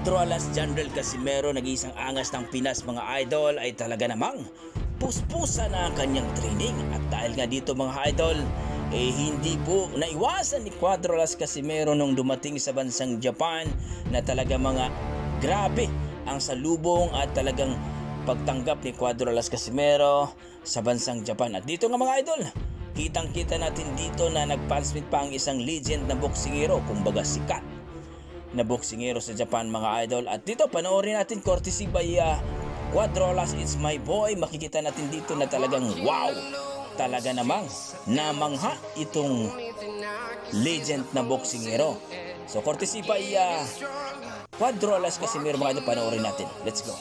Cuadro Alas General Casimero, nag-iisang angas ng Pinas mga idol, ay talaga namang puspusa na ang kanyang training. At dahil nga dito mga idol, hindi po naiwasan ni Cuadro Alas Casimero nung dumating sa bansang Japan na talaga mga grabe ang salubong at talagang pagtanggap ni Cuadro Alas Casimero sa bansang Japan. At dito nga mga idol, kitang-kita natin dito na nagpansmit pa ang isang legend na boksingero, kumbaga sikat na boksingero sa Japan mga idol. At dito panoorin natin courtesy by Cuadro Alas, It's My Boy. Makikita natin dito na talagang wow, talaga namang namangha itong legend na boksingero. So courtesy by Cuadro Alas Casimero mga idol, panoorin natin. Let's go.